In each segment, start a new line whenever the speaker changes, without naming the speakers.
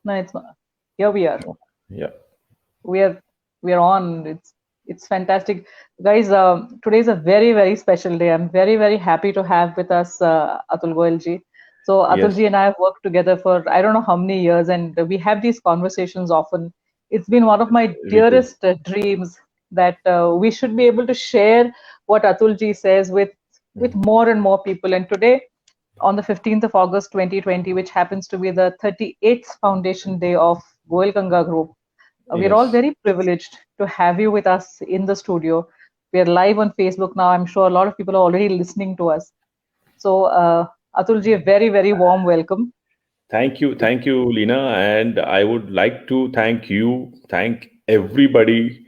No, it's not. Here we are.
Yeah.
We are we are on. It's fantastic, guys. Today is a very very special day. I'm very happy to have with us Atul Goyal ji. So Atul
Yes.
ji and I have worked together for I don't know how many years, and we have these conversations often. It's been one of my
Me too.
dearest dreams that we should be able to share what Atul ji says with more and more people. And today, on the 15th of August 2020, which happens to be the 38th foundation day of Goel Ganga Group. We're all
Yes.
very privileged to have you with us in the studio. We're live on Facebook now. I'm sure a lot of people are already listening to us. So, Atulji, a very warm welcome.
Thank you, Lina. And I would like to thank you, thank everybody,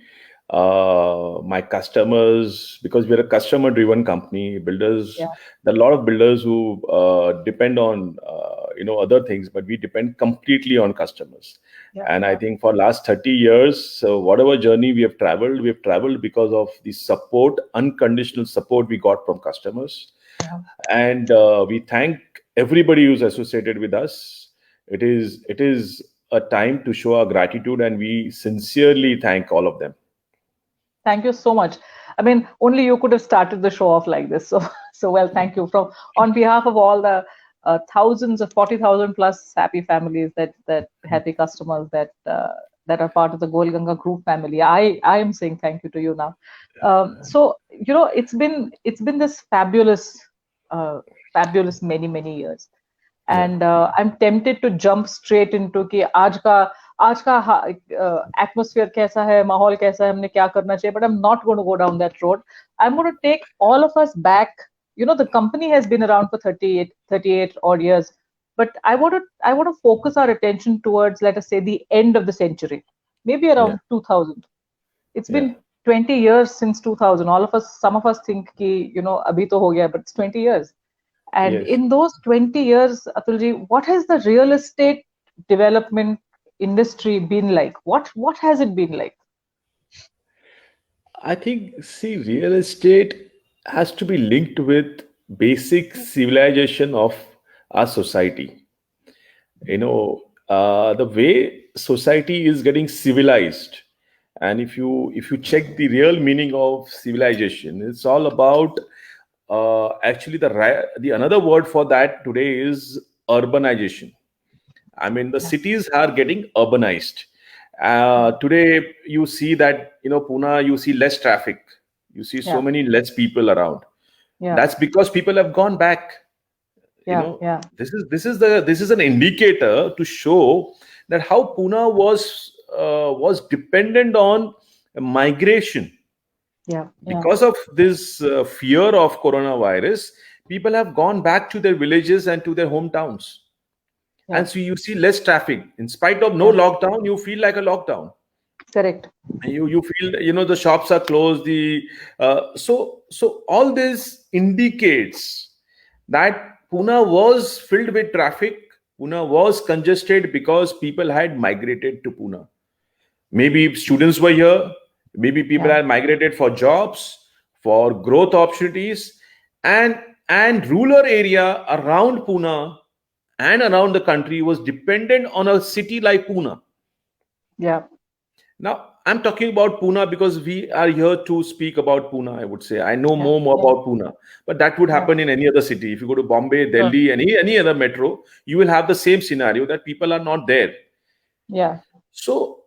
my customers, because we're a customer-driven company. Builders,
Yeah,
there are a lot of builders who depend on other things, but we depend completely on customers.
yeah,
And I
yeah,
think for last 30 years, so whatever journey we have traveled because of the support, unconditional support we got from customers.
yeah.
And we thank everybody who's associated with us. It is a time to show our gratitude, and we sincerely thank all of them.
Thank you so much. I mean, only you could have started the show off like this. So, so well, thank you from on behalf of all the thousands of 40,000 plus happy families that happy customers that are part of the Goel Ganga Group family. I am saying thank you to you now. So it's been this fabulous many years,
Yeah.
and I'm tempted to jump straight into कि आज का atmosphere कैसा है, माहौल कैसा है, हमने क्या करना चाहिए, but I'm not going to go down that road. I'm going to take all of us back. The company has been around for 38 odd years, but I want to focus our attention towards, let us say, the end of the century, maybe
Yeah.
around 2000. It's
Yeah.
been 20 years since 2000. Some of us think कि abhi to ho gaya, but it's 20 years. And
Yes.
in those 20 years, Atulji, what has the real estate development industry been like? What has it been like?
I think, see, real estate has to be linked with basic civilization of our society. The way society is getting civilized, and if you check the real meaning of civilization, it's all about actually the another word for that today is urbanization. I mean, the
Yeah,
cities are getting urbanized.
yeah,
Today, you see that, Pune, you see less traffic. You see so
yeah,
many less people around.
yeah,
That's because people have gone back. You
yeah,
know,
yeah,
this is an indicator to show that how Pune was dependent on migration.
yeah, yeah,
Because of this fear of coronavirus, people have gone back to their villages and to their hometowns,
yeah,
and so you see less traffic in spite of no
yeah.
lockdown. You feel like a lockdown.
Correct.
You feel, the shops are closed. The uh, so so all this indicates that Pune was filled with traffic. Pune was congested because people had migrated to Pune. Maybe students were here, maybe people
Yeah,
had migrated for jobs, for growth opportunities, and rural area around Pune and around the country was dependent on a city like Pune.
yeah,
Now, I'm talking about Pune because we are here to speak about Pune, I would say. I know
yeah,
more
yeah,
about Pune, but that would
yeah.
happen in any other city. If you go to Bombay,
Sure.
Delhi, any other metro, you will have the same scenario that people are not there.
Yeah,
So,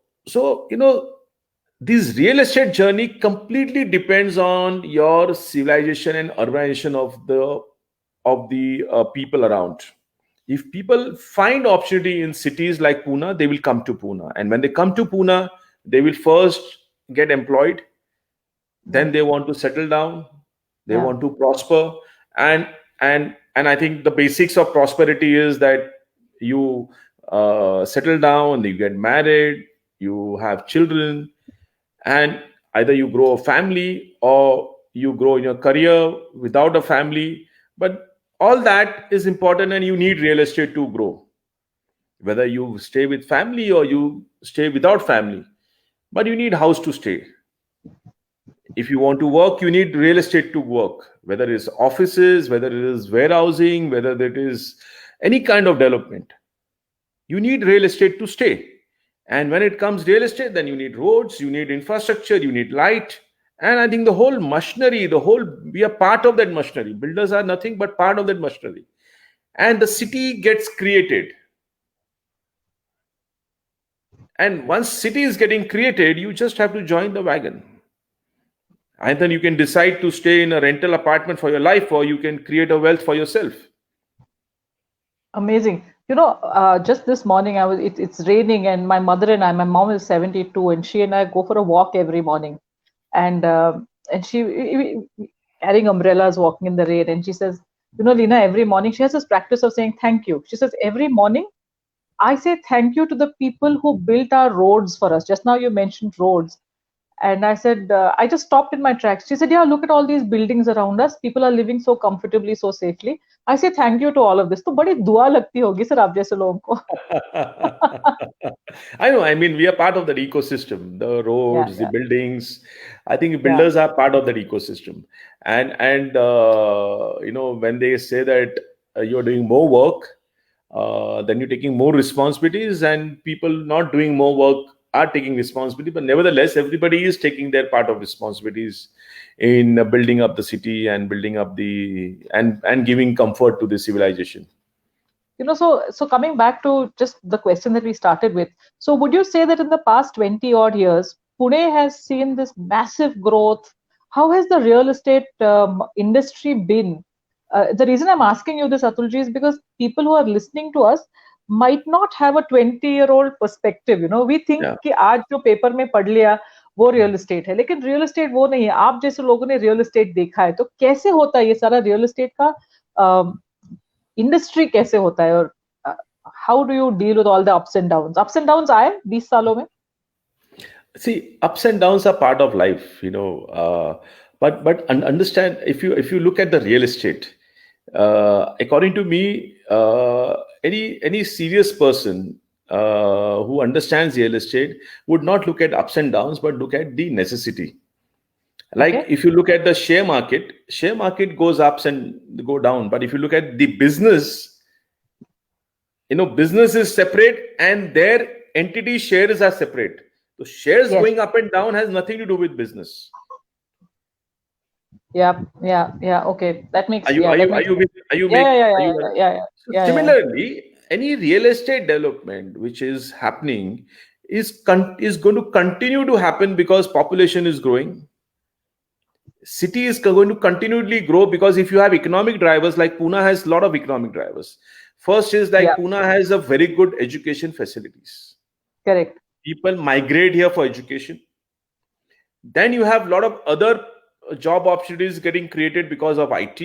this real estate journey completely depends on your civilization and urbanization of the people around. If people find opportunity in cities like Pune, they will come to Pune, and when they come to Pune, they will first get employed,
yeah,
then they want to settle down, they
yeah,
want to prosper. And and and I think the basics of prosperity is that you settle down, you get married, you have children, and either you grow a family or you grow in your career without a family. But all that is important, and you need real estate to grow, whether you stay with family or you stay without family. But you need house to stay. If you want to work, you need real estate to work, whether it's offices, whether it is warehousing, whether it is any kind of development. You need real estate to stay. And when it comes real estate, then you need roads, you need infrastructure, you need light. And I think the whole machinery, we are part of that machinery. Builders are nothing but part of that machinery. And the city gets created. And once city is getting created, you just have to join the wagon. And then you can decide to stay in a rental apartment for your life, or you can create a wealth for yourself.
Amazing. Just this morning, it's raining, and my mom is 72, and she and I go for a walk every morning. And she carrying umbrellas, walking in the rain. And she says, Lina, every morning she has this practice of saying thank you. She says, every morning I say thank you to the people who built our roads for us. Just now you mentioned roads. And I said, I just stopped in my tracks. She said, yeah, look at all these buildings around us. People are living so comfortably, so safely. I say thank you to all of this. तो बड़ी दुआ लगती होगी sir आप जैसे लोगों को.
I know. I mean, we are part of that ecosystem. The roads, the buildings. I think builders are part of that ecosystem. And when they say that you're doing more work, then you're taking more responsibilities, and people not doing more work are taking responsibility. But nevertheless, everybody is taking their part of responsibilities in building up the city and building up and giving comfort to the civilization.
So coming back to just the question that we started with, so would you say that in the past 20 odd years, Pune has seen this massive growth? How has the real estate industry been? The reason I'm asking you this, Atulji, is because people who are listening to us might not have a 20-year-old perspective. We think कि आज जो paper में पढ़ लिया वो real estate है, लेकिन real estate वो नहीं है. आप जैसे लोगों ने रियल एस्टेट देखा है, तो कैसे होता है ये सारा रियल एस्टेट का इंडस्ट्री कैसे होता है, और how do you deal with all the ups and downs आए 20 सालों में?
See, ups and downs are part of life, but understand, if you look at the real estate, according to me, any serious person who understands real estate would not look at ups and downs, but look at the necessity. Like if you look at the share market goes ups and go down. But if you look at the business, business is separate and their entity shares are separate. So shares going up and down has nothing to do with business.
Yeah. Okay, that makes.
Are you?
Yeah.
Similarly, any real estate development which is happening is going to continue to happen because population is growing. City is going to continually grow because if you have economic drivers, like Pune has a lot of economic drivers. First is like Pune has a very good education facilities.
Correct.
People migrate here for education. Then you have a lot of other job opportunities getting created because of IT,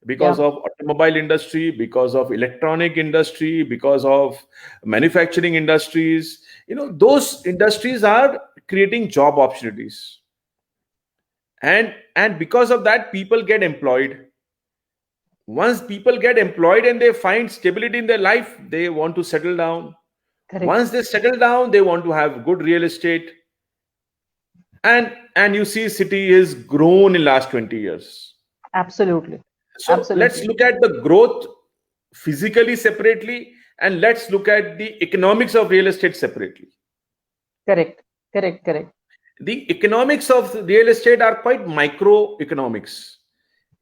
because of automobile industry, because of electronic industry, because of manufacturing industries. Those industries are creating job opportunities. And because of that, people get employed. Once people get employed and they find stability in their life, they want to settle down. Correct. Once they settle down, they want to have good real estate. And you see city has grown in last 20 years.
Absolutely.
So let's look at the growth physically separately, and let's look at the economics of real estate separately.
Correct.
The economics of real estate are quite microeconomics.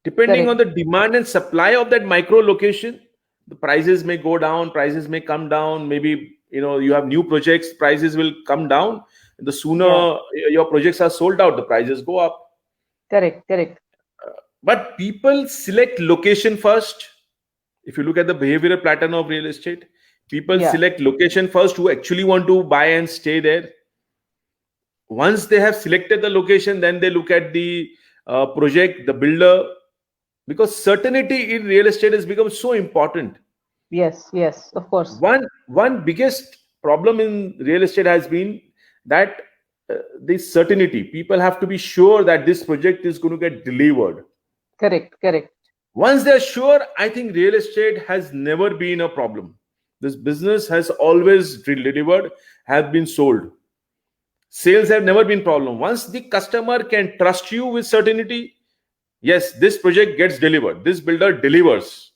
Depending on the demand and supply of that micro location, the prices may go down, prices may come down. Maybe you have new projects, prices will come down. The sooner your projects are sold out, the prices go up.
Correct.
But people select location first. If you look at the behavioral pattern of real estate, people select location first who actually want to buy and stay there. Once they have selected the location, then they look at the project, the builder, because certainty in real estate has become so important.
Yes, of course.
One biggest problem in real estate has been that the certainty. People have to be sure that this project is going to get delivered.
Correct.
Once they're sure, I think real estate has never been a problem. This business has always delivered, have been sold. Sales have never been a problem. Once the customer can trust you with certainty, yes, this project gets delivered. This builder delivers.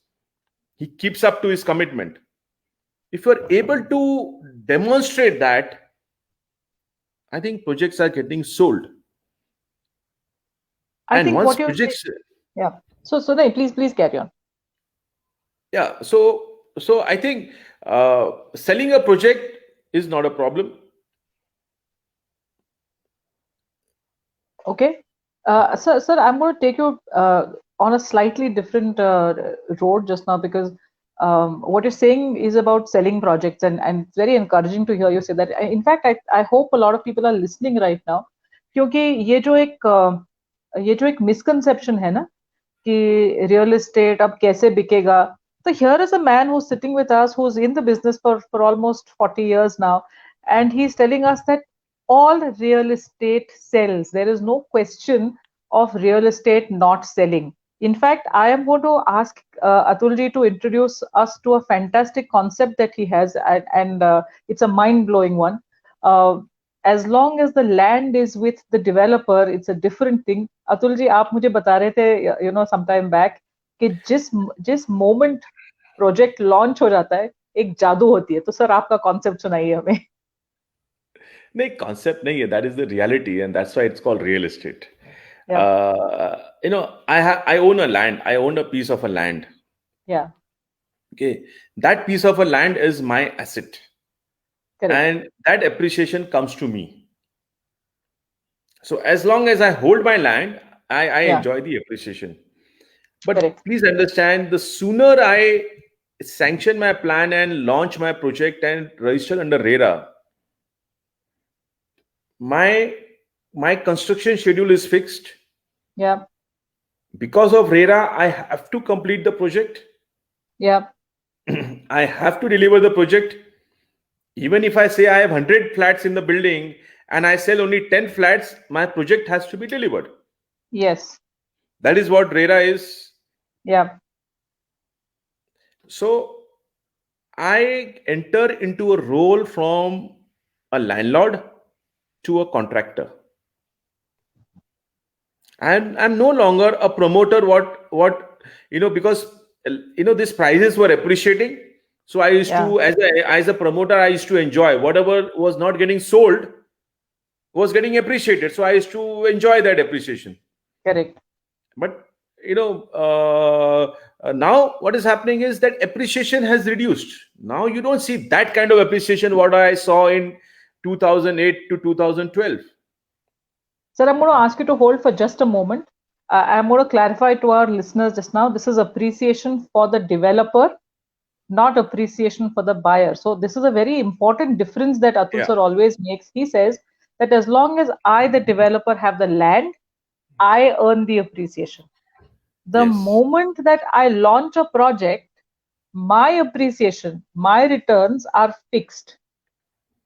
He keeps up to his commitment. if you're able to demonstrate that, I think projects are getting sold.
I
And
think
once
what you're saying,
projects,
yeah. So then please carry on.
yeah, so I think selling a project is not a problem.
Okay. Sir, I'm going to take you on a slightly different road just now, because what you're saying is about selling projects, and it's very encouraging to hear you say that. In fact, I hope a lot of people are listening right now, क्योंकि ये जो एक misconception है ना कि real estate अब कैसे बिकेगा. So here is a man who's sitting with us, who's in the business for almost 40 years now, and he's telling us that all real estate sells. There is no question of real estate not selling. In fact, I am going to ask Atulji to introduce us to a fantastic concept that he has, and it's a mind-blowing one. As long as the land is with the developer, it's a different thing. Atul ji, आप मुझे बता रहे थे sometime back कि जिस moment project launch हो जाता है, एक जादू होती है. तो सर, आपका concept सुनाइए हमें.
नहीं, concept नहीं है, that is the reality, and that's why it's called real estate.
Yeah.
I own a land. I own a piece of a land.
Yeah.
Okay, that piece of a land is my asset.
Correct.
And that appreciation comes to me. So as long as I hold my land, I enjoy the appreciation. But
Correct.
Please understand, the sooner I sanction my plan and launch my project and register under RERA, my construction schedule is fixed.
Yeah.
Because of RERA, I have to complete the project.
Yeah.
I have to deliver the project. Even if I say I have 100 flats in the building and I sell only 10 flats, my project has to be delivered.
Yes.
That is what RERA is.
Yeah.
So I enter into a role from a landlord to a contractor. And I'm no longer a promoter. Because these prices were appreciating. So I used to, as a promoter, I used to enjoy whatever was not getting sold was getting appreciated. So I used to enjoy that appreciation.
Correct.
But now what is happening is that appreciation has reduced. Now you don't see that kind of appreciation what I saw in 2008 to 2012.
Sir, I'm going to ask you to hold for just a moment. I'm going to clarify to our listeners just now. This is appreciation for the developer, not appreciation for the buyer. So this is a very important difference that Atul sir always makes. He says that as long as I, the developer, have the land, I earn the appreciation. The moment that I launch a project, my appreciation, my returns are fixed.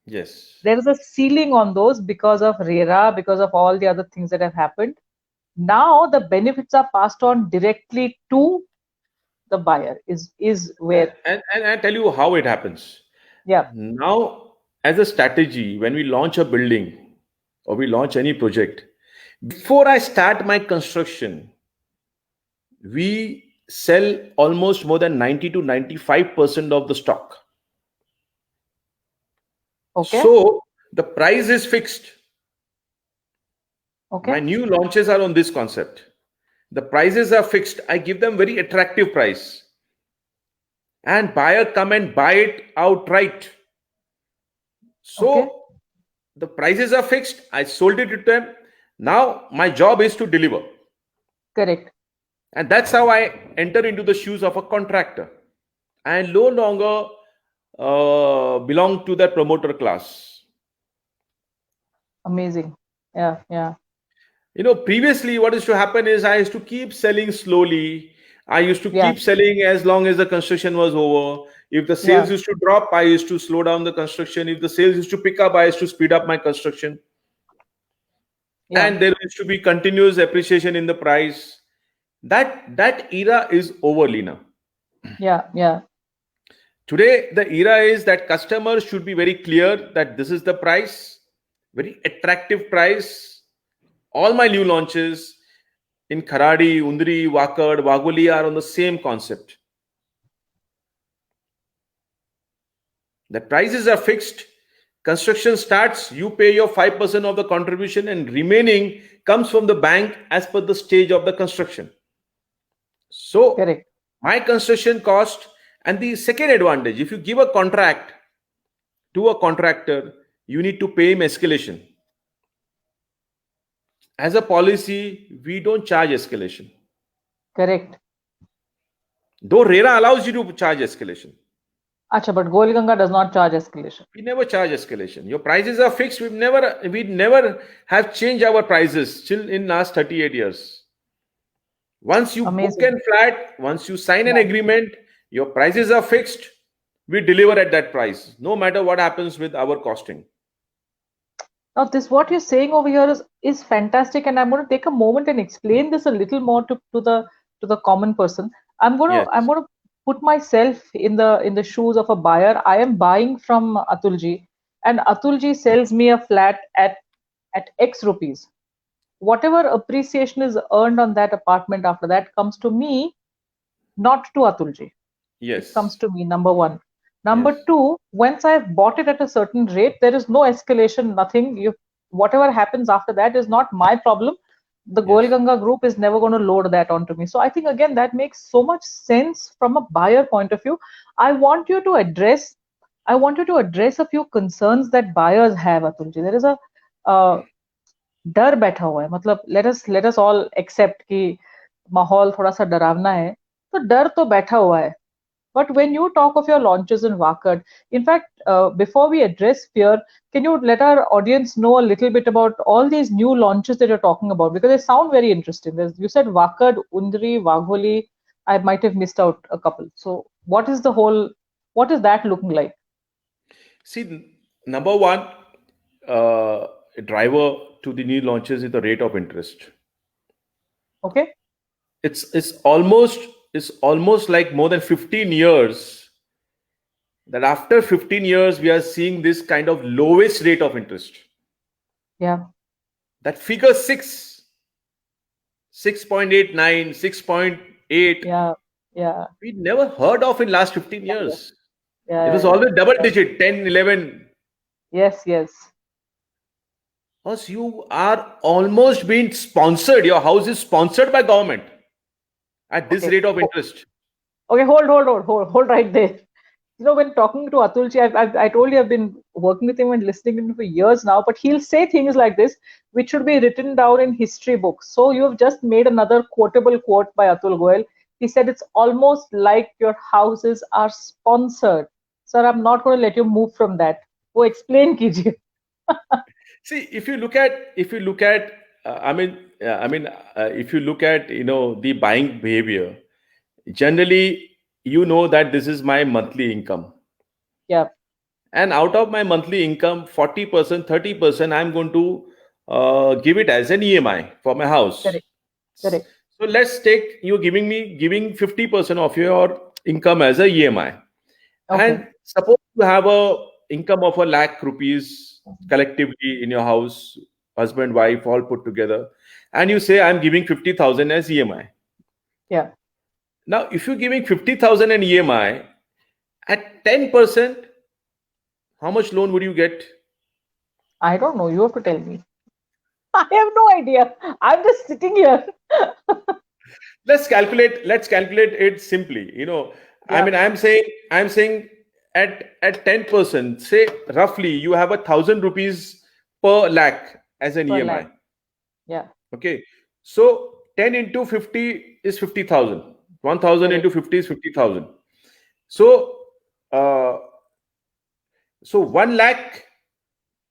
Yes.
There is a ceiling on those because of RERA, because of all the other things that have happened. Now the benefits are passed on directly to the buyer is where.
And I tell you how it happens.
Yeah.
Now, as a strategy, when we launch a building or we launch any project, before I start my construction, we sell almost more than 90 to 95% of the stock.
Okay.
So the price is fixed.
Okay.
My new launches are on this concept. The prices are fixed. I give them very attractive price. And buyer come and buy it outright. So the prices are fixed. I sold it to them. Now my job is to deliver.
Correct.
And that's how I enter into the shoes of a contractor. I no longer belong to that promoter class.
Amazing. Yeah.
Previously what used to happen is I used to keep selling slowly. I used to keep selling as long as the construction was over. If the sales used to drop, I used to slow down the construction. If the sales used to pick up, I used to speed up my construction. And there used to be continuous appreciation in the price. That era is over, Lina.
Yeah.
Today, the era is that customers should be very clear that this is the price, very attractive price. All my new launches in Kharadi, Undri, Wakad, Wagholi are on the same concept. The prices are fixed. Construction starts, you pay your 5% of the contribution, and remaining comes from the bank as per the stage of the construction. So,
Correct.
my construction cost, and the second advantage, if you give a contract to a contractor, you need to pay him escalation. As a policy, we don't charge escalation.
Correct.
Though RERA allows you to charge escalation.
Acha, but Goel Ganga does not charge escalation.
We never charge escalation. Your prices are fixed. We never have changed our prices till in last 38 years. Once you
Amazing.
book a flat, once you sign an agreement, your prices are fixed. We deliver at that price, no matter what happens with our costing.
Now, this what you're saying over here is fantastic, and I'm going to take a moment and explain this a little more to the common person. I'm going to put myself in the shoes of a buyer. I am buying from Atulji, and Atulji sells me a flat at X rupees. Whatever appreciation is earned on that apartment after that comes to me, not to Atulji.
Yes.
It comes to me, number one. Number two, once I've bought it at a certain rate, there is no escalation, nothing. Whatever happens after that is not my problem. The Goel Ganga group is never going to load that onto me. So I think, again, that makes so much sense from a buyer point of view. I want you to address a few concerns that buyers have, Atulji. There is a डर बैठा हुआ है, मतलब let us all accept कि माहौल थोड़ा सा डरावना है, तो डर तो बैठा हुआ है. But when you talk of your launches in Wakad, in fact, before we address fear, can you let our audience know a little bit about all these new launches that you're talking about? Because they sound very interesting. You said Wakad, Undri, Wagholi. I might have missed out a couple. So what is that looking like?
See, number one, driver to the new launches is the rate of interest.
Okay.
It's almost like more than 15 years that after 15 years we are seeing this kind of lowest rate of interest.
Yeah.
That figure 6.89, 6.8.
Yeah.
We never heard of in last 15 years.
Yeah.
It was always double digit, 10, 11.
Yes.
Because you are almost being sponsored. Your house is sponsored by government at this rate of interest.
Okay, hold right there. You know, when talking to Atulji, I told you I've been working with him and listening to him for years now, but he'll say things like this, which should be written down in history books. So you have just made another quotable quote by Atul Goel. He said, it's almost like your houses are sponsored. Sir, I'm not going to let you move from that. Wo explain kijiye.
See, if you look at, if you look at the buying behavior, generally, that this is my monthly income.
Yeah.
And out of my monthly income, 40%, 30%, I'm going to give it as an EMI for my house.
Correct.
So let's take you giving 50% of your income as a EMI. Okay. And suppose you have a income of 1 lakh rupees collectively in your house, husband, wife, all put together, and you say, I'm giving 50,000 as EMI.
Yeah.
Now, if you're giving 50,000 in EMI at 10%, how much loan would you get?
I don't know. You have to tell me. I have no idea. I'm just sitting here.
Let's calculate it simply. Yeah. I mean, I'm saying at 10%, say roughly you have 1,000 rupees per lakh as an EMI.
Lakh. Yeah.
Okay. So 10 into 50 is 50,000. 1,000 into 50 is 50,000. So 1 lakh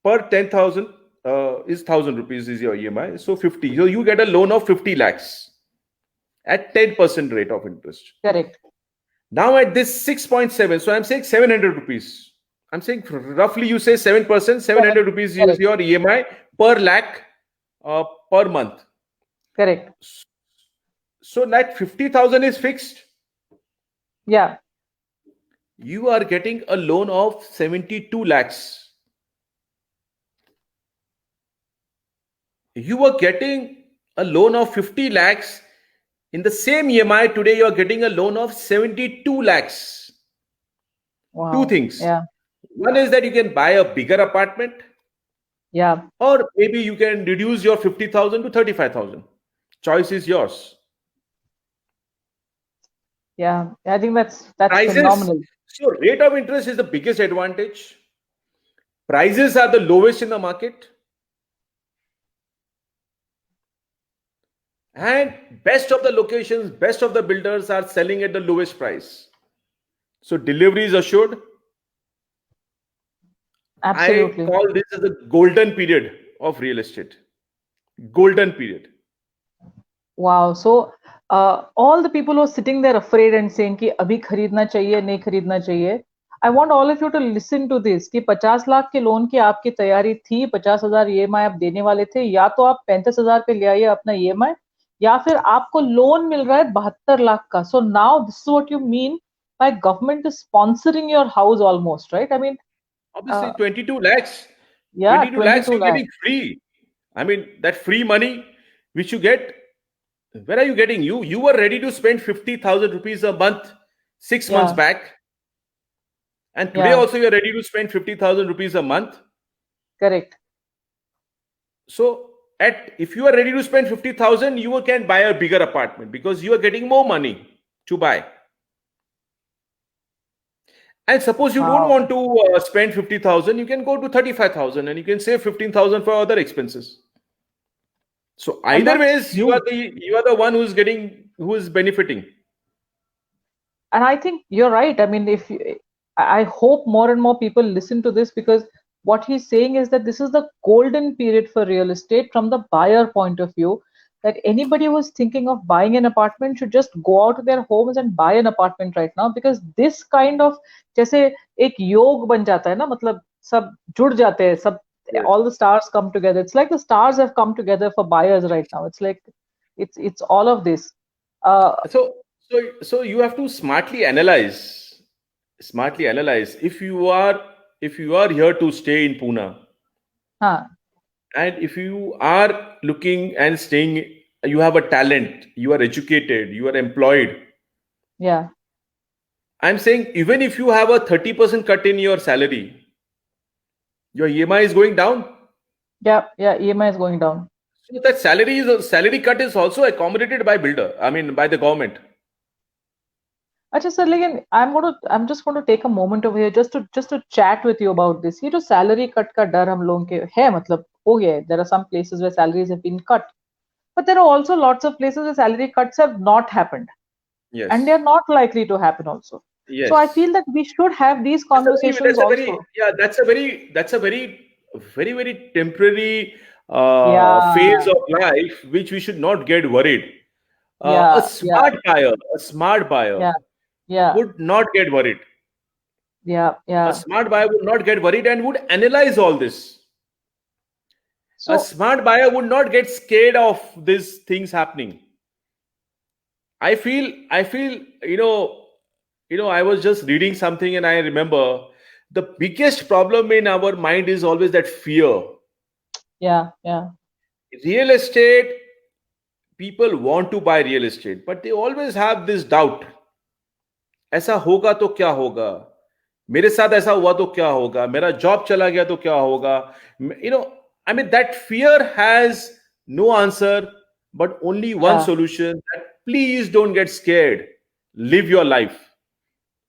per 10,000 is 1,000 rupees is your EMI. So 50. So you get a loan of 50 lakhs at 10% rate of interest.
Correct.
Now at this 6.7, so I'm saying 700 rupees. I'm saying roughly you say 7%, 700 rupees is your EMI per lakh per month.
Correct.
So that 50,000 is fixed.
Yeah.
You are getting a loan of 72 lakhs. You were getting a loan of 50 lakhs. In the same EMI today, you are getting a loan of 72 lakhs.
Wow.
Two things.
Yeah.
One is that you can buy a bigger apartment,
Yeah,
or maybe you can reduce your 50,000 to 35,000. Choice is yours.
yeah. I think that's
Prices.
phenomenal.
So rate of interest is the biggest advantage. Prices are the lowest in the market. And best of the locations, best of the builders are selling at the lowest price. So delivery is assured. I
Absolutely.
call this as the golden period of real estate. Golden period.
Wow. So all the people who are sitting there afraid and saying कि अभी खरीदना चाहिए नहीं खरीदना चाहिए, I want all of you to listen to this कि 50 लाख के loan की आपकी तैयारी थी, 50,000 ईएमआई आप देने वाले थे, या तो आप 35,000 पे ले आइए अपना ईएमआई, या फिर आपको लोन मिल रहा है 72 लाख का. So now this is what you mean by government is sponsoring your house almost, right? I mean,
Obviously, 22 lakhs.
yeah,
22 lakhs
22
you're
lakhs.
getting free. I mean, that free money which you get, where are you getting? You were ready to spend 50,000 rupees a month 6 months
Yeah,
back. And today
yeah,
also you're ready to spend 50,000 rupees a month.
correct.
So if you are ready to spend 50,000, you can buy a bigger apartment because you are getting more money to buy. And suppose you don't
Wow.
want to spend 50,000, you can go to 35,000 and you can save 15,000 for other expenses. So
And
either
that's
ways,
huge.
you are the one who is benefiting.
And I think you're right. I mean, I hope more and more people listen to this, because what he's saying is that this is the golden period for real estate from the buyer point of view. That anybody who's thinking of buying an apartment should just go out to their homes and buy an apartment right now, because this kind of जैसे एक योग बन जाता है ना, मतलब सब जुड़ जाते हैं, सब
Yes.
all the stars come together. It's like the stars have come together for buyers right now. It's like it's all of this.
So you have to smartly analyze. Smartly analyze. If you are here to stay in Pune,
Huh,
and if you are looking and staying, you have a talent, you are educated, you are employed.
yeah.
I'm saying even if you have a 30% cut in your salary, your EMI is going down.
Yeah, EMI is going down.
So that salary cut is also accommodated by builder. I mean by the government.
अच्छा sir, लेकिन I'm just going to take a moment over here just to chat with you about this. ये जो salary cut का डर हम लोगों के है, मतलब हो गया है. There are some places where salaries have been cut, but there are also lots of places where salary cuts have not happened,
Yes.
and they are not likely to happen also.
Yes.
So I feel that we should have these conversations also.
That's a very temporary
Yeah,
phase of life which we should not get worried.
yeah,
A smart buyer
yeah,
would not get worried.
yeah.
A smart buyer would not get worried and would analyze all this.
So
A smart buyer would not get scared of these things happening. I feel, I was just reading something and I remember the biggest problem in our mind is always that fear.
yeah.
Real estate, people want to buy real estate, but they always have this doubt. ऐसा होगा तो क्या होगा, मेरे साथ ऐसा हुआ तो क्या होगा, मेरा जॉब चला गया तो क्या होगा. I mean, that fear has no answer, but only one solution: that please don't get scared. Live your life.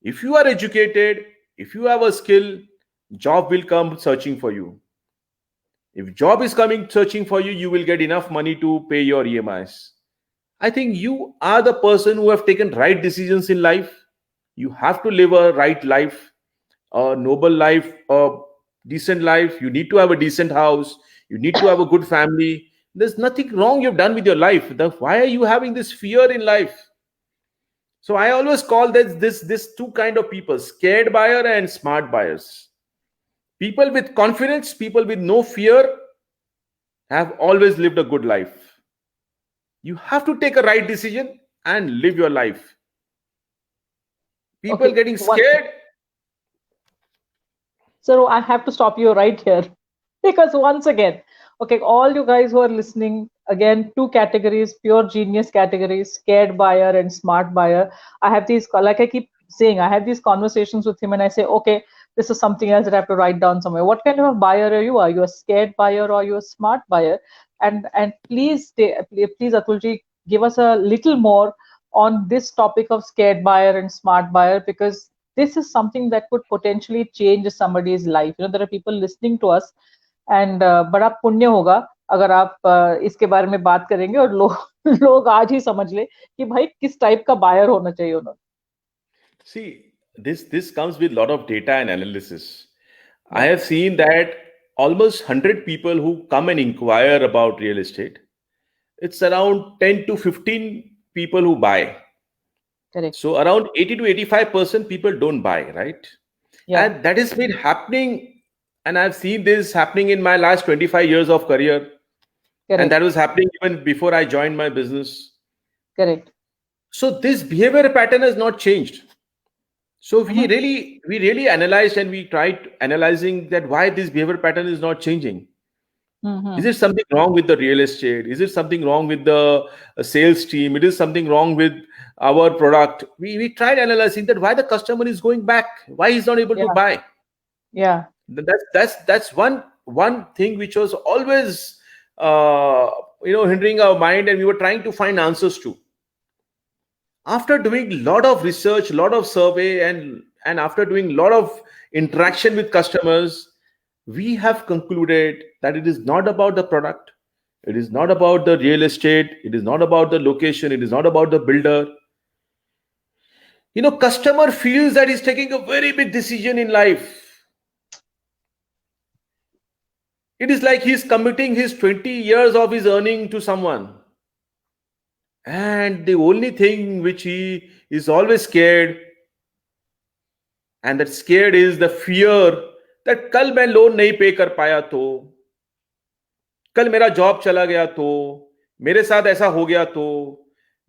If you are educated, if you have a skill, job will come searching for you. If job is coming searching for you, you will get enough money to pay your EMIs. I think you are the person who have taken right decisions in life. You have to live a right life, a noble life, a decent life. You need to have a decent house. You need to have a good family. There's nothing wrong you've done with your life. Why are you having this fear in life? So I always call this two kind of people: scared buyer and smart buyers. People with confidence, people with no fear, have always lived a good life. You have to take a right decision and live your life. People getting scared.
So I have to stop you right here, because once again, okay, all you guys who are listening, again, two categories, pure genius categories: scared buyer and smart buyer. I have these, like I keep saying, I have these conversations with him and I say, okay, this is something else that I have to write down somewhere. What kind of a buyer are you? Are you a scared buyer or are you a smart buyer? And please, please, Atulji, give us a little more on this topic of scared buyer and smart buyer, because this is something that could potentially change somebody's life. There are people listening to us, and बड़ा पुण्य होगा अगर आप इसके बारे में बात करेंगे और लोग आज ही समझ ले कि भाई किस टाइप का बायर होना चाहिए उन्होंने.
See, this comes with a lot of data and analysis. I have seen that almost 100 people who come and inquire about real estate, it's around 10 to 15 people who buy.
Correct.
So around 80 to 85% people don't buy, right?
Yeah.
And that has been happening. And I've seen this happening in my last 25 years of career.
Correct.
And that was happening even before I joined my business.
Correct.
So this behavior pattern has not changed. So we really analyzed and we tried analyzing that why this behavior pattern is not changing. Is it something wrong with the real estate? Is it something wrong with the sales team? It is something wrong with our product. We tried analyzing that why the customer is going back, why he's not able to buy.
Yeah.
That's one thing which was always hindering our mind, and we were trying to find answers to. After doing a lot of research, a lot of survey, and after doing a lot of interaction with customers, we have concluded that it is not about the product, it is not about the real estate, it is not about the location, it is not about the builder. Customer feels that he's taking a very big decision in life. It is like he's committing his 20 years of his earning to someone. And the only thing which he is always scared, and that scared is the fear that कल मैं loan नहीं पे कर पाया तो, कल मेरा job चला गया तो, मेरे साथ ऐसा हो गया तो,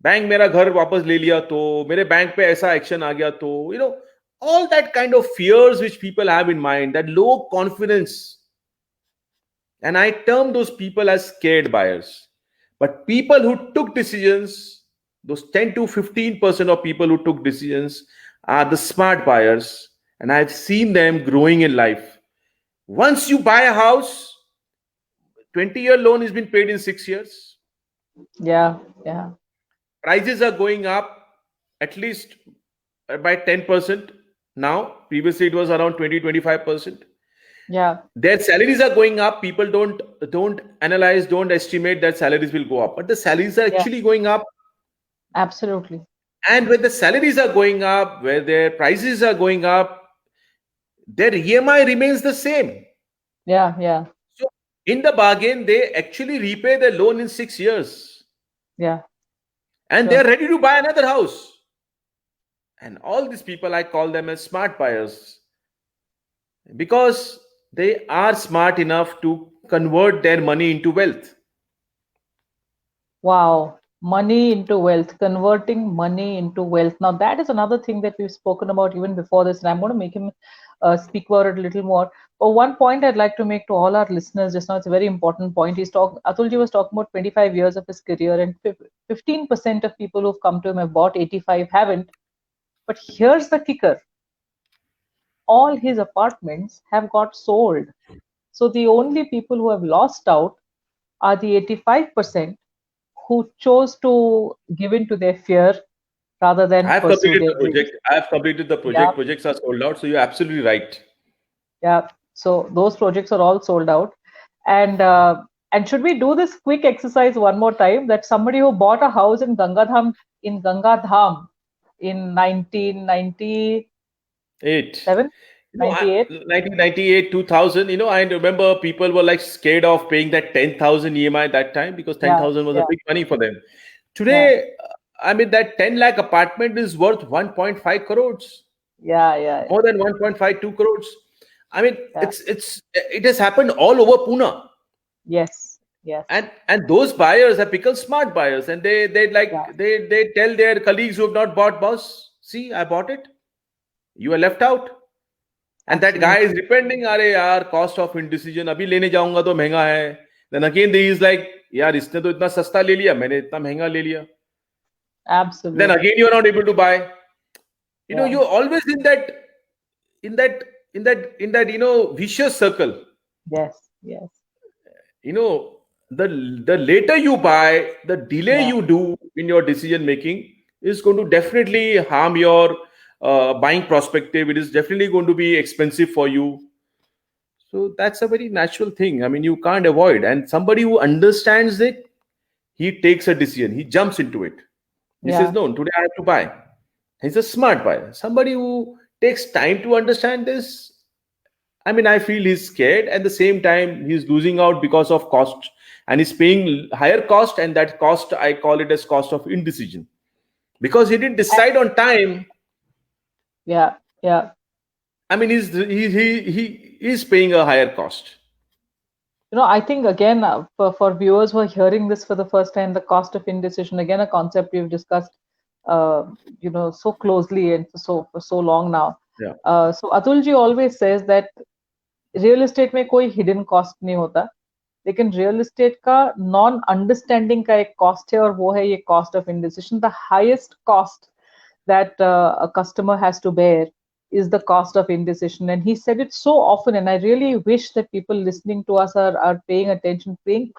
बैंक मेरा घर वापस ले लिया तो, मेरे बैंक पे ऐसा एक्शन आ गया तो, all that kind of fears which people have in mind, that low confidence. And I term those people as scared buyers. But people who took decisions, those 10 to 15% of people who took decisions are the smart buyers. And I've seen them growing in life. Once you buy a house, 20-year loan has been paid in 6 years.
Yeah.
Prices are going up at least by 10% now. Previously, it was around 20-25%.
Yeah.
Their salaries are going up. People don't analyze, don't estimate that salaries will go up. But the salaries are actually going up.
Absolutely.
And when the salaries are going up, where their prices are going up, their EMI remains the same.
Yeah.
So in the bargain, they actually repay their loan in 6 years.
Yeah.
And they're ready to buy another house. And all these people, I call them as smart buyers, because they are smart enough to convert their money into wealth.
Wow. Money into wealth, converting money into wealth. Now, that is another thing that we've spoken about even before this, and I'm going to make him speak about it a little more. But one point I'd like to make to all our listeners just now, it's a very important point. Atulji was talking about 25 years of his career, and 15% of people who've come to him have bought, 85 haven't. But here's the kicker. All his apartments have got sold. So the only people who have lost out are the 85% who chose to give in to their fear rather than pursue their dreams.
I have completed the project. Yeah. Projects are sold out. So you're absolutely right.
Yeah. So those projects are all sold out. And should we do this quick exercise one more time, that somebody who bought a house in Gangadham in 1998.
1998, 2000, I remember people were like scared of paying that 10,000 EMI that time, because 10,000 was a big money for them. Today, I mean, that 10 lakh apartment is worth 1.5 crores.
Yeah.
More than 1.52 crores. I mean, it has happened all over Pune.
Yes.
And those buyers have become smart buyers, and they tell their colleagues who have not bought, boss, see, I bought it. You are left out. And that guy is repenting, अरे यार, cost of indecision, अभी लेने जाऊंगा तो महंगा है. Then again he is like, यार इसने तो इतना सस्ता ले लिया, मैंने इतना महंगा ले लिया.
Absolutely.
Then again you are not able to buy. You're always in that vicious circle.
Yes, yes.
You know, the later you buy, the delay
Yeah.
you do in your decision making is going to definitely harm your buying perspective. It is definitely going to be expensive for you. So that's a very natural thing. I mean, you can't avoid. And somebody who understands it, he takes a decision. He jumps into it. He says,
Yeah.
"No, today I have to buy." He's a smart buyer. Somebody who takes time to understand this, I mean, I feel he's scared. At the same time, he's losing out because of cost, and he's paying higher cost. And that cost, I call it as cost of indecision, because he didn't
I-
decide on time.
Yeah. Yeah.
I mean, he is paying a higher cost.
I think again, for viewers who are hearing this for the first time, the cost of indecision, again, a concept we've discussed, uh, so closely and for so long now.
Yeah.
So Atul ji always says that real estate में कोई hidden cost नहीं होता, लेकिन real estate का non understanding का एक cost है, और वो है ये cost of indecision. The highest cost that a customer has to bear is the cost of indecision. And he said it so often, and I really wish that people listening to us are paying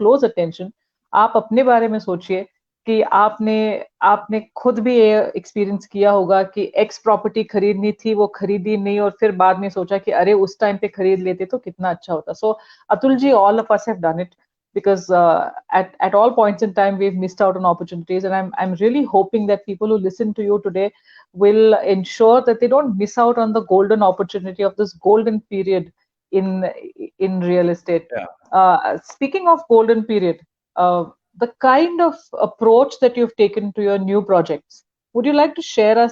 close attention. आप अपने बारे में सोचिए कि आपने खुद भी ये एक्सपीरियंस किया होगा कि एक्स प्रॉपर्टी खरीदनी थी, वो खरीदी नहीं, और फिर बाद में सोचा कि अरे उस टाइम पे खरीद लेते तो कितना अच्छा होता. सो Atul ji, all of us have done it, because at all points in time we've missed out on opportunities, and I'm really hoping that people who listen to you today will ensure that they don't miss out on the golden opportunity of this golden period in real estate.
Yeah.
Speaking of golden period, the kind of approach that you've taken to your new projects, would you like to share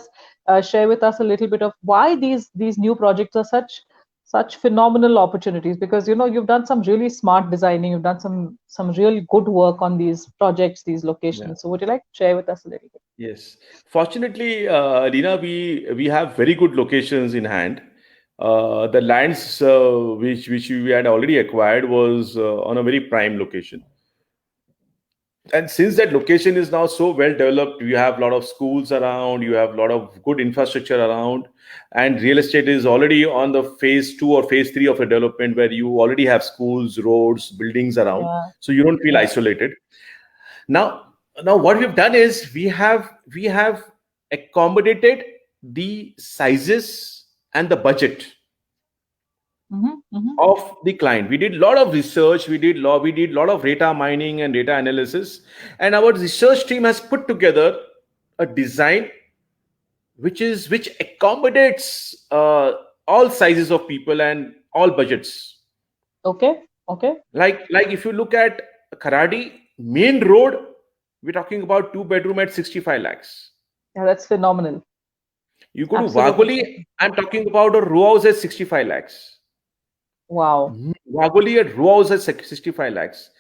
with us a little bit of why these new projects are such phenomenal opportunities? Because you've done some really smart designing, you've done some really good work on these projects, these locations.
Yeah.
So would you like to share with us a little bit?
Yes. Fortunately, Reena, we have very good locations in hand. The lands which we had already acquired was on a very prime location. And since that location is now so well developed, you have a lot of schools around, you have a lot of good infrastructure around, and real estate is already on the phase 2 or phase 3 of a development where you already have schools, roads, buildings around,
Yeah.
so you don't feel
Yeah.
isolated. Now what we've done is we have accommodated the sizes and the budget of the client. We did a lot of research, we did a lot of data mining and data analysis, and our research team has put together a design which accommodates all sizes of people and all budgets.
Okay.
Like if you look at Kharadi main road, we're talking about 2 bedroom at 65 lakhs.
Yeah, that's phenomenal.
You go to
Absolutely.
Wagholi, I'm talking about a row house at 65 lakhs.
Wow.
Wagholi at row house at 65 lakhs.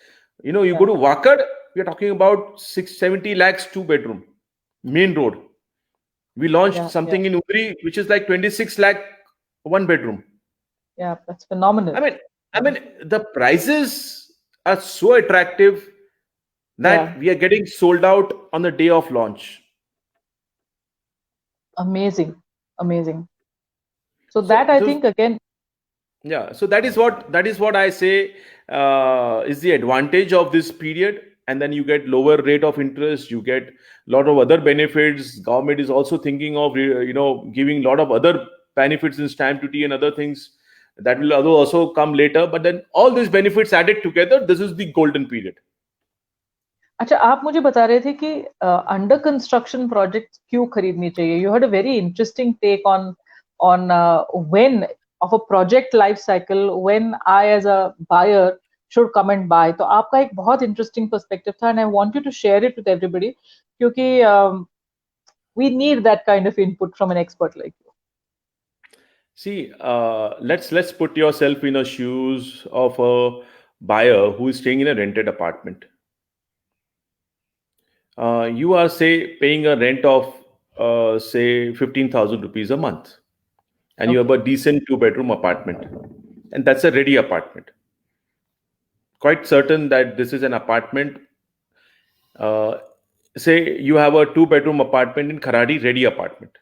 You go to Wakad, we're talking about 670 lakhs 2 bedroom main road. We launched something in Udri which is like 26 lakh 1 bedroom.
Yeah, that's phenomenal.
I mean the prices are so attractive that we are getting sold out on the day of launch.
Amazing. So that, I think, again.
Yeah, so that is what I say is the advantage of this period. And then you get lower rate of interest, you get a lot of other benefits. Government is also thinking of giving a lot of other benefits in stamp duty and other things that will also come later. But then all these benefits added together, this is the golden period.
अच्छा, आप मुझे बता रहे थे कि under construction project क्यों खरीदनी चाहिए. You had a very interesting take on when of a project life cycle, when I as a buyer should come and buy. तो आपका एक बहुत interesting perspective था, and I want you to share it with everybody, क्योंकि we need that kind of input from an expert like you.
See, let's put yourself in the shoes of a buyer who is staying in a rented apartment. You are, say, paying a rent of say 15,000 rupees a month, and you have a decent 2 bedroom apartment, and that's a ready apartment. Quite certain that this is an apartment. Say you have a 2 bedroom apartment in Kharadi, ready apartment,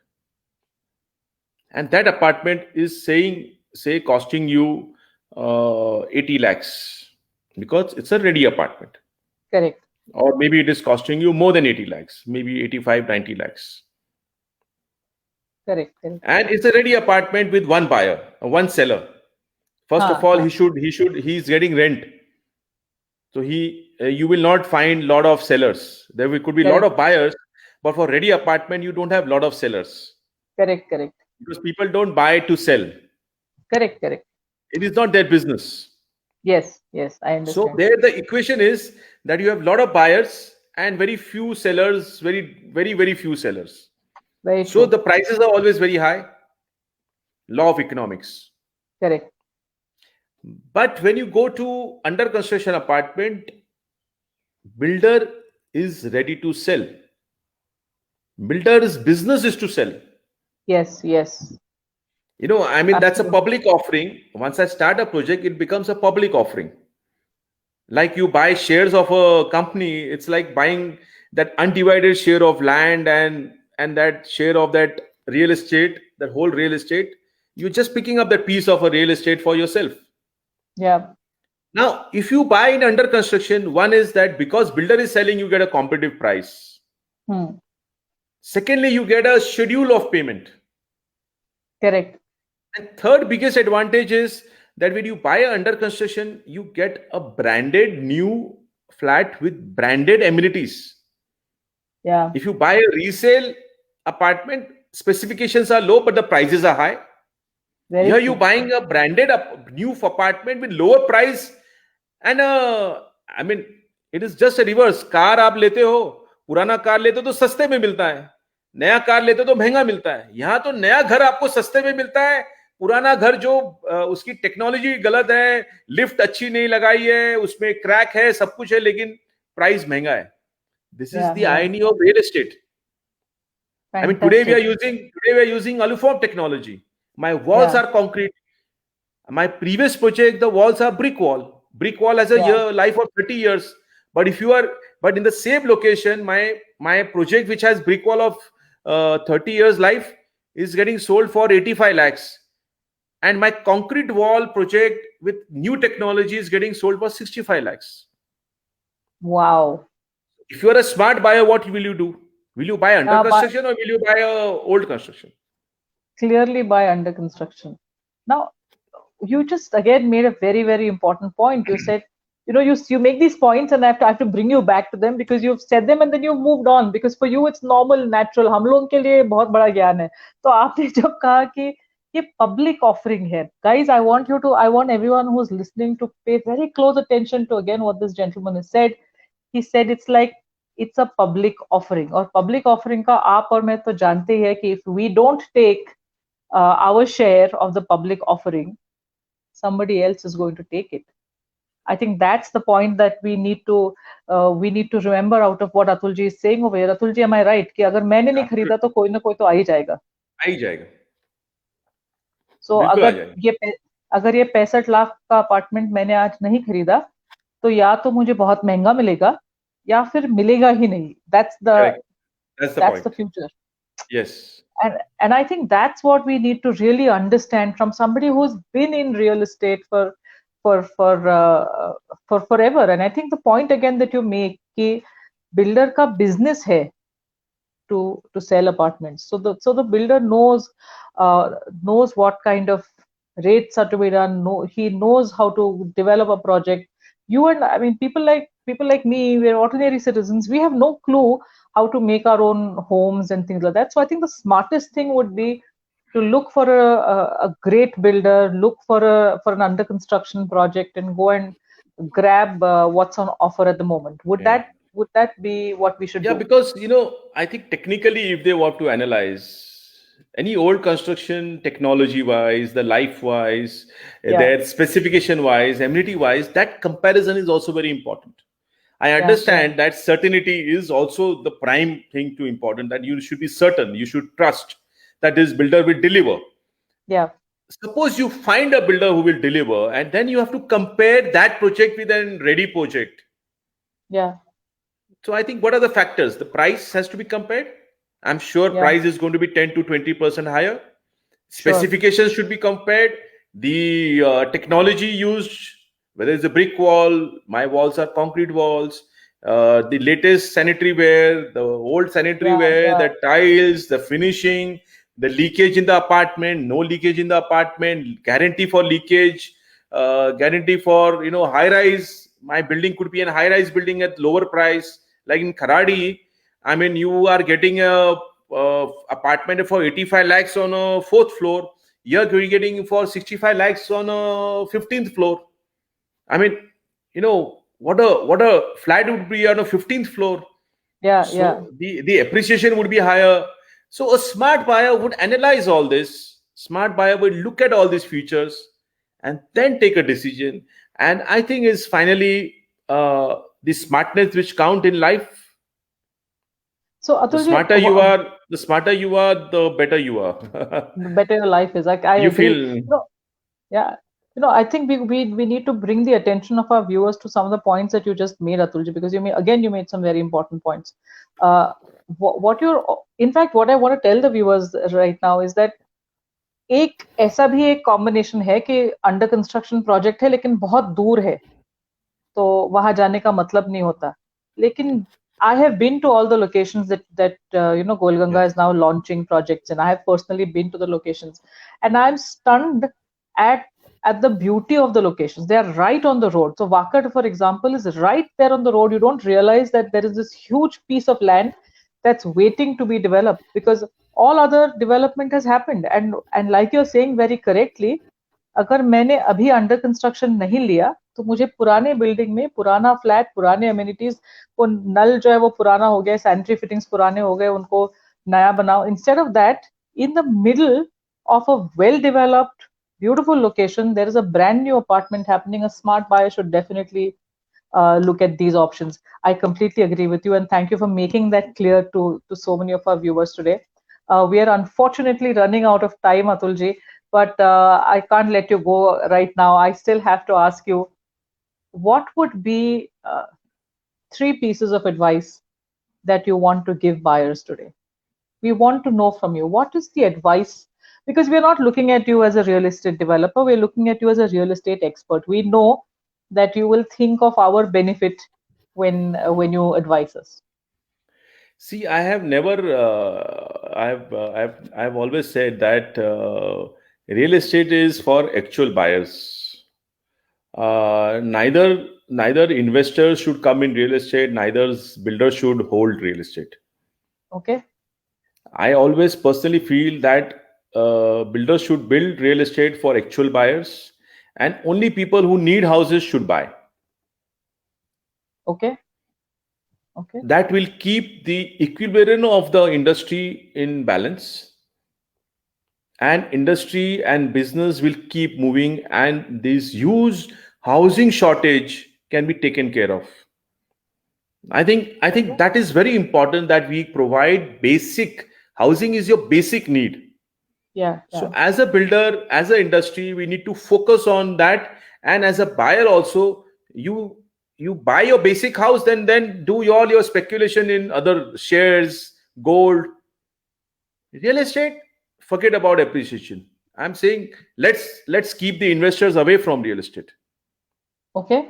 and that apartment is saying say costing you 80 lakhs because it's a ready apartment,
Correct.
or maybe it is costing you more than 80 lakhs, maybe 85, 90 lakhs,
Correct. Correct.
and it's a ready apartment with one buyer, one seller. First of
हाँ,
all,
हाँ.
he's getting rent, so you will not find lot of sellers. Could be lot
Correct.
of buyers, but for ready apartment you don't have lot of sellers
Correct. Correct.
because people don't buy to sell.
Correct. Correct.
It is not their business.
Yes. Yes. I
So
understand.
there the equation is that you have lot of buyers and very few sellers, very few sellers.
Very
So
true.
the prices are always very high. Law of economics.
Correct.
But when you go to under construction apartment, builder is ready to sell. Builder's business is to sell.
Yes. Yes.
I mean, that's a
Absolutely.
public offering. Once I start a project, it becomes a public offering. Like you buy shares of a company, it's like buying that undivided share of land and that share of that real estate, that whole real estate. You're just picking up that piece of a real estate for yourself.
Yeah.
Now, if you buy in under construction, one is that because builder is selling, you get a competitive price.
Hmm.
Secondly, you get a schedule of payment.
Correct.
And third biggest advantage is that when you buy a under construction, you get a branded new flat with branded amenities.
Yeah.
If you buy a resale apartment, specifications are low, but the prices are high.
Very
Here
true.
you buying a branded new apartment with lower price, and I mean, it is just a reverse. Car आप लेते हो, पुराना car लेते हो तो सस्ते में मिलता है, नया कार लेते हो तो महंगा मिलता है. यहाँ तो नया घर आपको सस्ते में मिलता है, पुराना घर जो उसकी टेक्नोलॉजी गलत है, लिफ्ट अच्छी नहीं लगाई है, उसमें क्रैक है, सब कुछ है, लेकिन प्राइस महंगा है. This is the irony of real estate. I mean, today we are using Aluform technology. My walls are concrete. My previous project, the walls are brick wall. Brick wall has a life of 30 years. But in the same location, my project, which has brick wall of 30 years life, is getting sold for 85 lakhs. And my concrete wall project with new technology is getting sold for 65 lakhs.
Wow.
If you are a smart buyer, what will you do? Will you buy under construction or will you buy old construction?
Clearly buy under construction. Now, you just again made a very, very important point. You said, you make these points and I have to bring you back to them because you've said them and then you've moved on because for you it's normal, natural. हम लोगों के लिए बहुत बड़ा ज्ञान है. तो आपने जब कहा कि ये public offering है, guys, I want everyone who's listening to pay very close attention to again what this gentleman has said. He said it's a public offering और public offering का आप और मैं तो जानते ही है कि if we don't take our share of the public offering, somebody else is going to take it. I think that's the point that we need to remember out of what Atul ji is saying over here. Atul ji, am I right? कि अगर मैंने नहीं खरीदा तो कोई ना कोई तो आ ही जाएगा.
आ ही जाएगा.
So अगर ये 65 लाख का अपार्टमेंट मैंने आज नहीं खरीदा तो या तो मुझे बहुत महंगा मिलेगा या फिर मिलेगा ही नहीं. That's the future.
Yes.
And I think that's what we need to really understand from somebody who's been in real estate for forever. And I think the point again that you make कि builder का business है to sell apartments. So the builder knows what kind of rates are to be done. He knows how to develop a project. People like me, we're ordinary citizens. We have no clue how to make our own homes and things like that. So I think the smartest thing would be to look for a great builder, look for an under construction project, and go and grab what's on offer at the moment. Would that be what we should do?
Yeah, because I think technically, if they want to analyze any old construction, technology wise, the life wise, their specification wise, amenity wise, that comparison is also very important. I understand that certainty is also the prime thing to important, that you should be certain, you should trust that this builder will deliver.
Yeah.
Suppose you find a builder who will deliver, and then you have to compare that project with a ready project.
Yeah.
So I think what are the factors? The price has to be compared. I'm sure price is going to be 10 to 20% higher. Specifications should be compared. the technology used, whether it's a brick wall, my walls are concrete walls, the latest sanitary ware, the old sanitary
Yeah,
ware,
yeah.
the tiles, the finishing, the leakage in the apartment, no leakage in the apartment, guarantee for leakage, guarantee for high rise. My building could be a high rise building at lower price, like in Kharadi. I mean, you are getting a apartment for 85 lakhs on a fourth floor. You're getting for 65 lakhs on a 15th floor. I mean, what a flat would be on a 15th floor.
Yeah, yeah.
So the appreciation would be higher. So a smart buyer would analyze all this. Smart buyer would look at all these features and then take a decision. And I think is finally the smartness which count in life.
So
The
Atulji,
smarter you are, the better you are.
the better your life is. I
You
agree.
feel.
Yeah. I think we need to bring the attention of our viewers to some of the points that you just made, Atulji, because you made some very important points. What you're, in fact, what I want to tell the viewers right now is that एक ऐसा भी एक combination है कि under construction project है लेकिन बहुत दूर है, तो वहां जाने का मतलब नहीं होता. लेकिन I have been to all the locations that Golganga
Yes.
is now launching projects, and I have personally been to the locations, and I'm stunned at the beauty of the locations. They are right on the road. So Wakad, for example, is right there on the road. You don't realize that there is this huge piece of land that's waiting to be developed because all other development has happened. And like you're saying very correctly, अगर मैंने अभी under construction नहीं लिया तो मुझे पुराने building में पुराना फ्लैट, पुराने अम्यूनिटीज, वो नल जो है वो पुराना हो गया, सैनिटरी फिटिंग्स पुराने हो गए, उनको नया बनाओ. Instead of that, in the middle of a well-developed, beautiful location, there is a brand new apartment happening. A smart buyer should definitely look at these options. I completely agree with you, and thank you for making that clear to so many of our viewers today. We are unfortunately running out of time, Atulji, but I can't let you go right now. I still have to ask you, what would be 3 pieces of advice that you want to give buyers today? We want to know from you, what is the advice? Because we're not looking at you as a real estate developer, we're looking at you as a real estate expert. We know that you will think of our benefit when you advise us.
See, I have never. I've always said that real estate is for actual buyers. Neither investors should come in real estate. Neither builders should hold real estate.
Okay.
I always personally feel that builders should build real estate for actual buyers, and only people who need houses should buy.
Okay. Okay.
That will keep the equilibrium of the industry in balance, and industry and business will keep moving, and this huge housing shortage can be taken care of. I think that is very important, that we provide basic housing is your basic need.
Yeah.
So as a builder, as an industry, we need to focus on that. And as a buyer also, you buy your basic house, then do all your speculation in other shares, gold, real estate. Forget about appreciation. I'm saying let's keep the investors away from real estate.
Okay.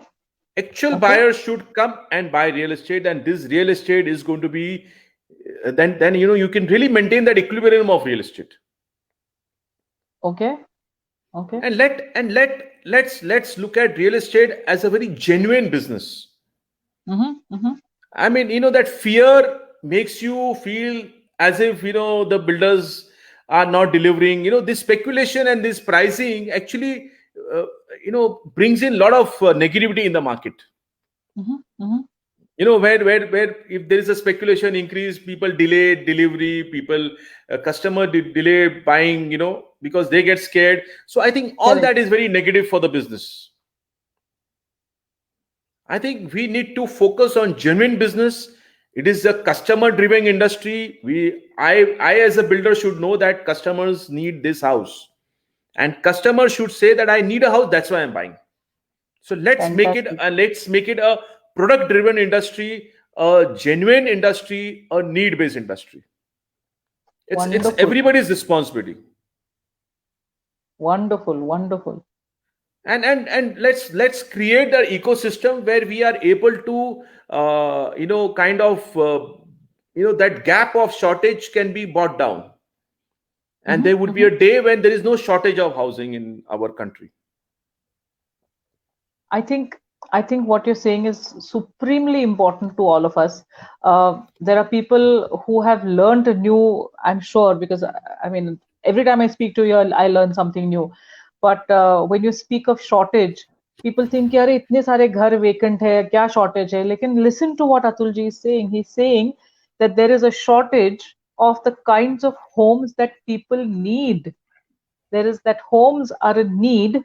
Actual
Okay.
buyers should come and buy real estate, and this real estate is going to be then you can really maintain that equilibrium of real estate.
Okay. Okay.
And let's look at real estate as a very genuine business. I mean, that fear makes you feel as if the builders are not delivering. This speculation and this pricing actually brings in a lot of negativity in the market. Where if there is a speculation increase, people delay delivery, people customer delay buying, because they get scared. So I think all that is very negative for the business. I think we need to focus on genuine business. It is a customer driven industry. I as a builder should know that customers need this house, and customers should say that I need a house, that's why I'm buying. So let's make it a product driven industry, a genuine industry, a need based industry. It's everybody's responsibility.
Wonderful, wonderful.
And let's create an ecosystem where we are able to kind of that gap of shortage can be brought down, and there would be a day when there is no shortage of housing in our country.
I think what you're saying is supremely important to all of us. There are people who have learned a new, I'm sure, because I mean, every time I speak to you, I learn something new. But when you speak of shortage, people think, "यार इतने सारे घर vacant है, क्या shortage है?" लेकिन listen to what Atul ji is saying. He's saying that there is a shortage of the kinds of homes that people need. There is that homes are a need,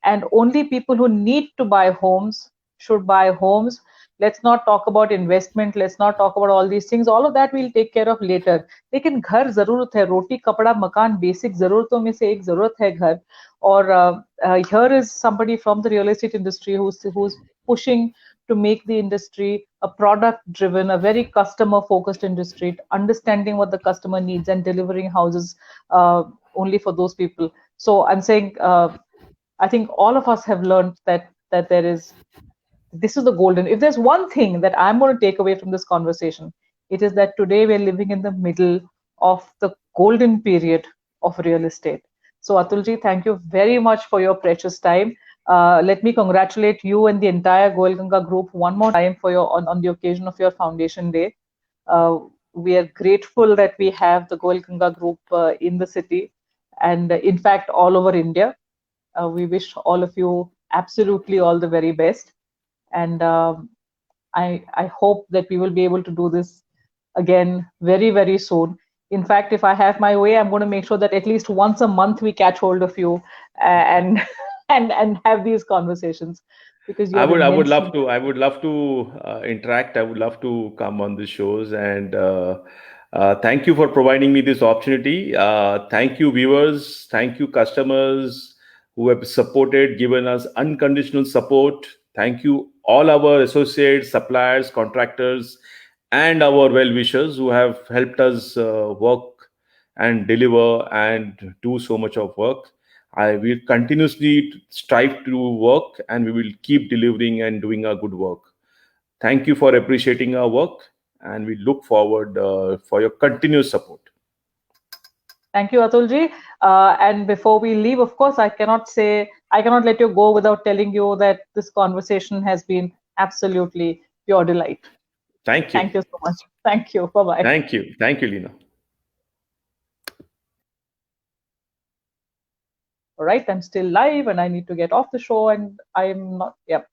and only people who need to buy homes should buy homes. Let's not talk about investment, let's not talk about all these things, all of that we'll take care of later. लेकिन घर जरूरत है, रोटी कपड़ा मकान basic जरूरतों में से एक जरूरत है घर. और here is somebody from the real estate industry who's pushing to make the industry a product driven, a very customer focused industry, understanding what the customer needs and delivering houses only for those people. So I'm saying I think all of us have learned that this is the golden. If there's one thing that I'm going to take away from this conversation, it is that today we're living in the middle of the golden period of real estate. So Atulji, thank you very much for your precious time. Let me congratulate you and the entire Goel Ganga group one more time for your on the occasion of your foundation day. We are grateful that we have the Goel Ganga group in the city, and in fact all over India. We wish all of you absolutely all the very best. And I hope that we will be able to do this again very, very soon. In fact, if I have my way, I'm going to make sure that at least once a month we catch hold of you and and have these conversations, because you
I
have
would love
immensely.
to. I would love to interact. I would love to come on the shows, and thank you for providing me this opportunity. Thank you, viewers. Thank you, customers who have supported, given us unconditional support. Thank you, all our associates, suppliers, contractors, and our well wishers who have helped us work and deliver and do so much of work. I will continuously strive to work, and we will keep delivering and doing our good work. Thank you for appreciating our work, and we look forward for your continuous support.
Thank you, Atulji. And before we leave, of course, I cannot let you go without telling you that this conversation has been absolutely pure delight.
Thank you.
Thank you so much. Thank you. Bye-bye.
Thank you. Thank you, Lina.
All right, I'm still live and I need to get off the show and I'm not, yep.